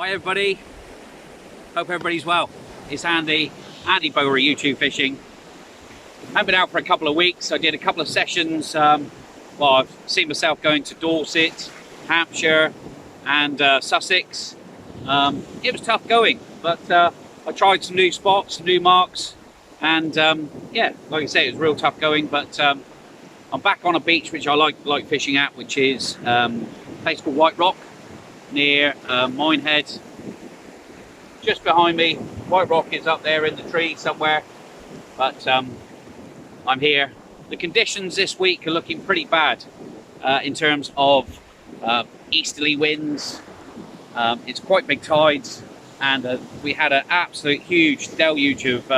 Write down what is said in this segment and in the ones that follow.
Hi everybody, hope everybody's well. It's Andy Bower YouTube Fishing. I've been out for a couple of weeks. I did a couple of sessions. I've seen myself going to Dorset, Hampshire and Sussex. It was tough going, but I tried some new spots, some new marks, and yeah, like I say, it was real tough going, but I'm back on a beach which I like fishing at, which is a place called White Rock, near Minehead. Just behind me, White Rock is up there in the tree somewhere, but I'm here. The conditions this week are looking pretty bad in terms of easterly winds. It's quite big tides, and we had an absolute huge deluge of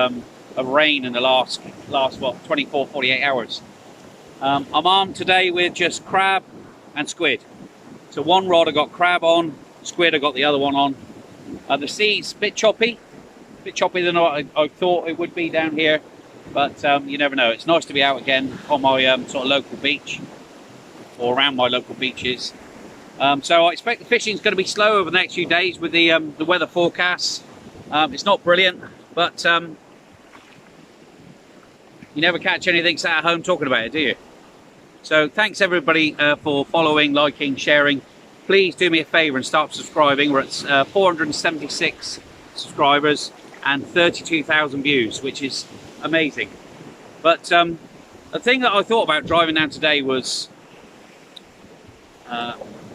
rain in the last 24, 48 hours. I'm armed today with just crab and squid. So one rod I got crab on, squid I got the other one on. The sea's a bit choppy than I thought it would be down here, but you never know. It's nice to be out again on my sort of local beach, or around my local beaches. So I expect the fishing's going to be slow over the next few days with the weather forecasts. It's not brilliant, but you never catch anything sat at home talking about it, do you? So thanks everybody for following, liking, sharing. Please do me a favour and start subscribing. We're at 476 subscribers and 32,000 views, which is amazing. But the thing that I thought about driving down today was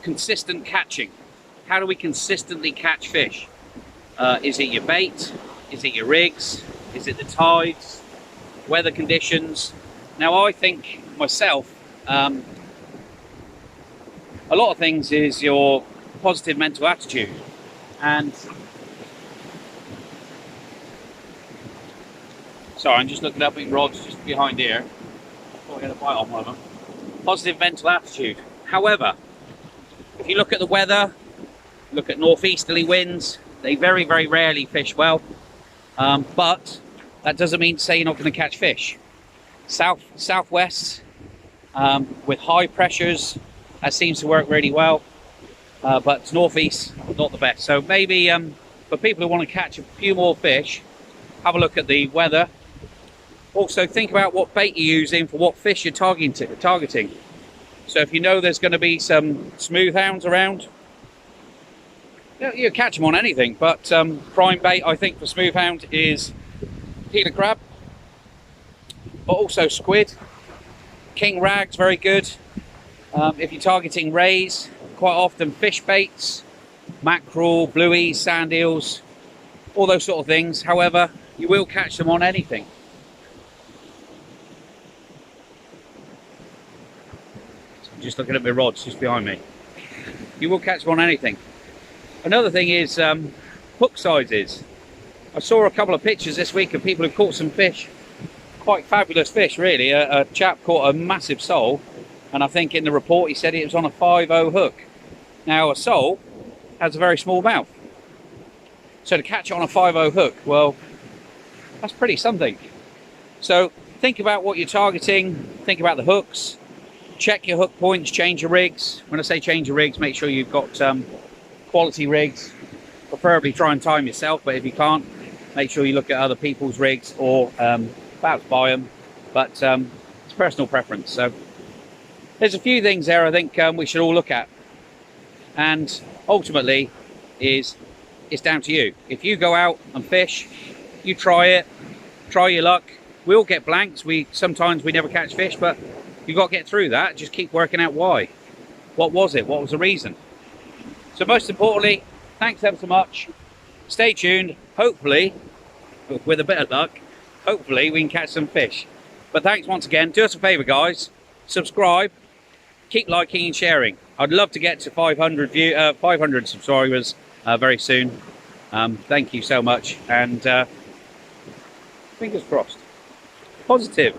consistent catching. How do we consistently catch fish? Is it your bait? Is it your rigs? Is it the tides? Weather conditions? Now I think myself, a lot of things is your positive mental attitude, and sorry, I'm just looking up at rods just behind here. I'll get a bite on one of them. Positive mental attitude. However, if you look at the weather, look at northeasterly winds, they very, very rarely fish well, but that doesn't mean to say you're not going to catch fish. Southwest with high pressures, that seems to work really well, but northeast, not the best. So maybe for people who want to catch a few more fish, have a look at the weather. Also think about what bait you're using for what fish you're targeting. So if you know there's going to be some smooth hounds around, you catch them on anything, but prime bait I think for smooth hound is peeler crab, but also squid. King rag's very good. If you're targeting rays, quite often fish baits, mackerel, blueies, sand eels, all those sort of things. However, you will catch them on anything. I'm just looking at my rods just behind me. You will catch them on anything. Another thing is hook sizes. I saw a couple of pictures this week of people who caught some fish, quite fabulous fish really. A chap caught a massive sole, and I think in the report he said it was on a 5.0 hook. Now a sole has a very small mouth, so to catch it on a 5.0 hook, well, that's pretty something. So think about what you're targeting, think about the hooks, check your hook points, change your rigs. When I say change your rigs, make sure you've got quality rigs. Preferably try and time yourself, but if you can't, make sure you look at other people's rigs, or perhaps buy them, but it's personal preference. So there's a few things there I think we should all look at, and ultimately it's down to you. If you go out and fish, you try it, try your luck. We all get blanks, sometimes we never catch fish, but you've got to get through that. Just keep working out why. What was it? What was the reason? So most importantly, thanks ever so much. Stay tuned. Hopefully, with a bit of luck, hopefully we can catch some fish. But thanks once again. Do us a favor, guys, subscribe, keep liking and sharing. I'd love to get to 500 subscribers very soon. Thank you so much, and fingers crossed. Positive.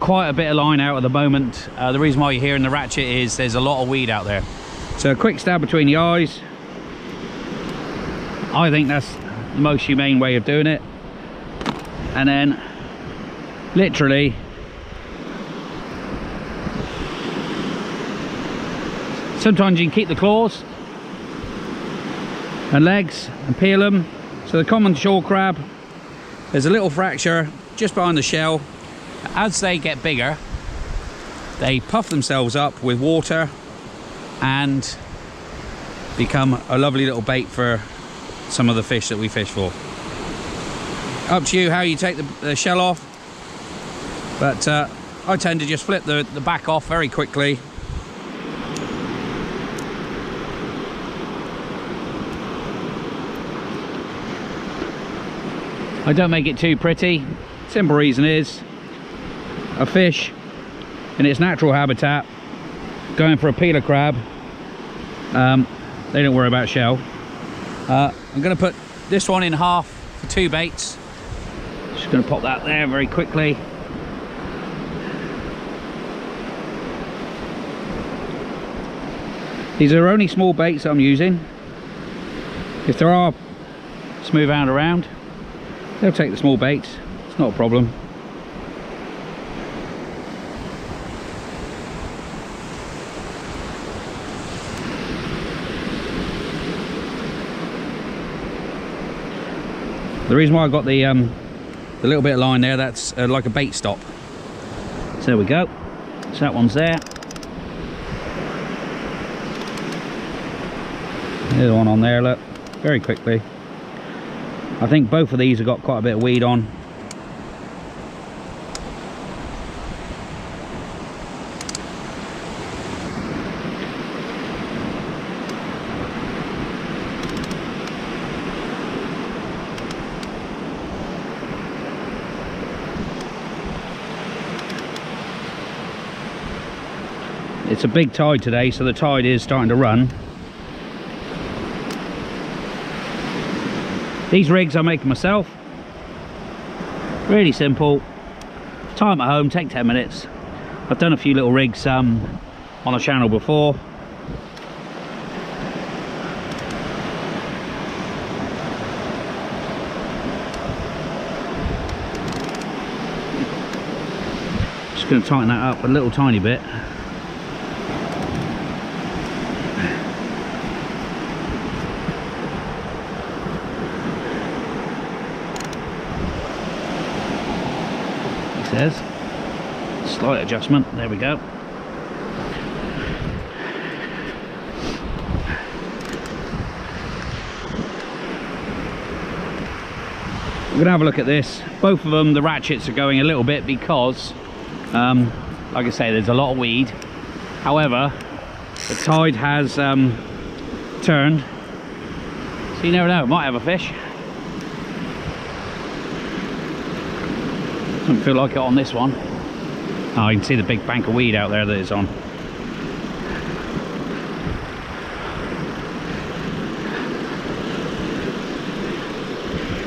quite a bit of line out at the moment. The reason why you're hearing the ratchet is there's a lot of weed out there. So a quick stab between the eyes. I think that's the most humane way of doing it. And then literally sometimes you can keep the claws and legs and peel them. So the common shore crab, there's a little fracture just behind the shell. As they get bigger, they puff themselves up with water and become a lovely little bait for some of the fish that we fish for. Up to you how you take the shell off, but I tend to just flip the back off very quickly. I don't make it too pretty. Simple reason is a fish in its natural habitat going for a peeler crab, they don't worry about shell. I'm going to put this one in half for 2 baits. Just going to pop that there very quickly. These are only small baits that I'm using. If there are smooth out around, they'll take the small baits. It's not a problem. The reason why I got the little bit of line there, that's like a bait stop. So there we go. So that one's there. The other one on there, look, very quickly. I think both of these have got quite a bit of weed on. It's a big tide today, so the tide is starting to run. These rigs I make myself. Really simple. Time at home, take 10 minutes. I've done a few little rigs on the channel before. Just going to tighten that up a little tiny bit. Slight adjustment, there we go. We're gonna have a look at this. Both of them, the ratchets are going a little bit because like I say, there's a lot of weed. However, the tide has turned, so you never know, might have a fish. Doesn't feel like it on this one. Oh, you can see the big bank of weed out there that it's on.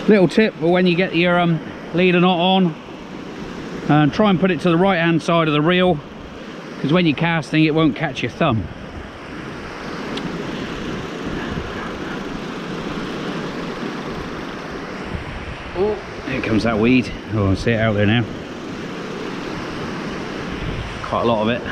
Little tip for when you get your leader knot on, try and put it to the right hand side of the reel, because when you're casting it won't catch your thumb. Here comes that weed. Oh, I see it out there now. Quite a lot of it.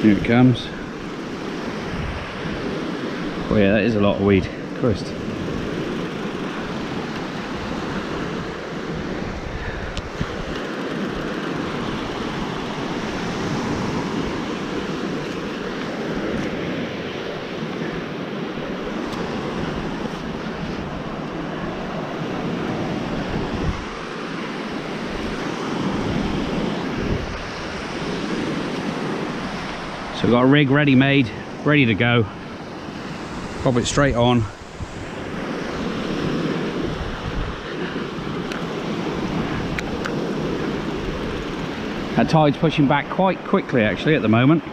Here it comes. Oh yeah, that is a lot of weed. Christ. So we've got a rig ready made, ready to go. Pop it straight on. That tide's pushing back quite quickly actually at the moment.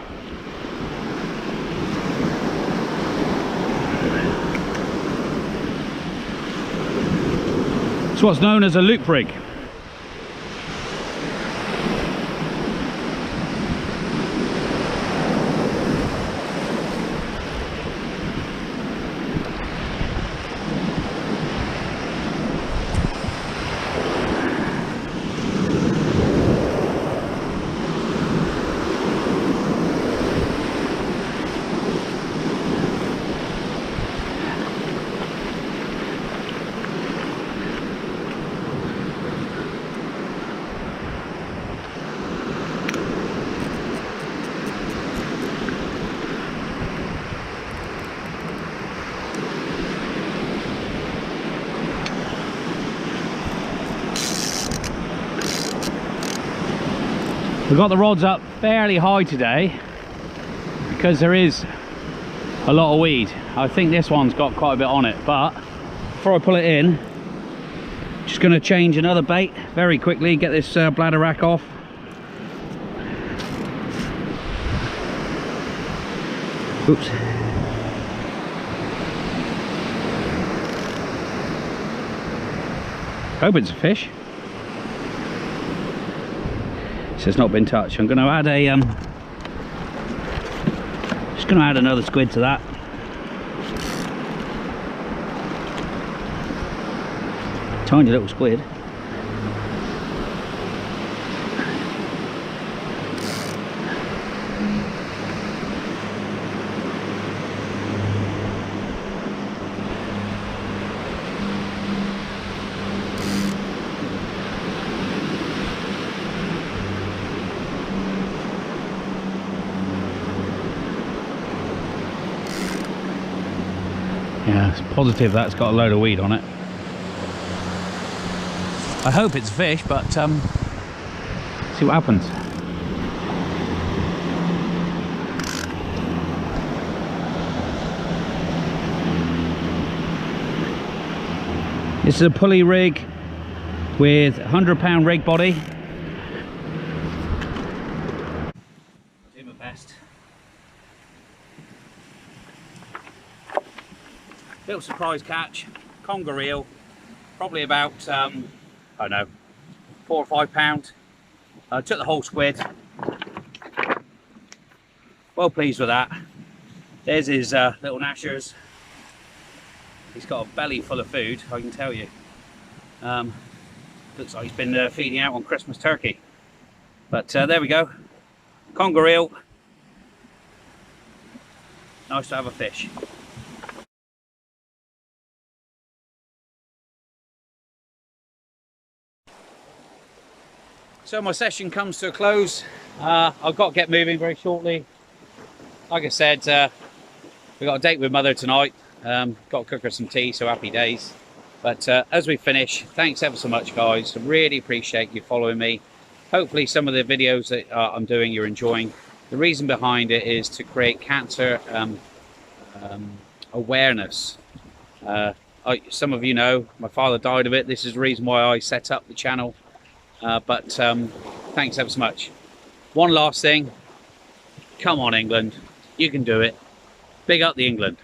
It's what's known as a loop rig. We've got the rods up fairly high today because there is a lot of weed. I think this one's got quite a bit on it, but before I pull it in, just going to change another bait very quickly, get this bladder rack off. Oops. Hope it's a fish. It's not been touched. I'm going to add a just going to add another squid to that. Tiny little squid. Yeah, it's positive that's got a load of weed on it. I hope it's a fish, but see what happens. This is a pulley rig with a 100-pound rig body. Do my best. Little surprise catch, conger eel, probably about, I don't know, 4 or 5 pounds. Took the whole squid. Well pleased with that. There's his little nashers. He's got a belly full of food, I can tell you. Looks like he's been feeding out on Christmas turkey. But there we go, conger eel. Nice to have a fish. So my session comes to a close. I've got to get moving very shortly. Like I said, we've got a date with Mother tonight. Got to cook her some tea, so happy days. But as we finish, thanks ever so much, guys. I really appreciate you following me. Hopefully some of the videos that I'm doing you're enjoying. The reason behind it is to create cancer awareness. Some of you know, my father died of it. This is the reason why I set up the channel. But thanks ever so much. One last thing. Come on, England. You can do it. Big up the England.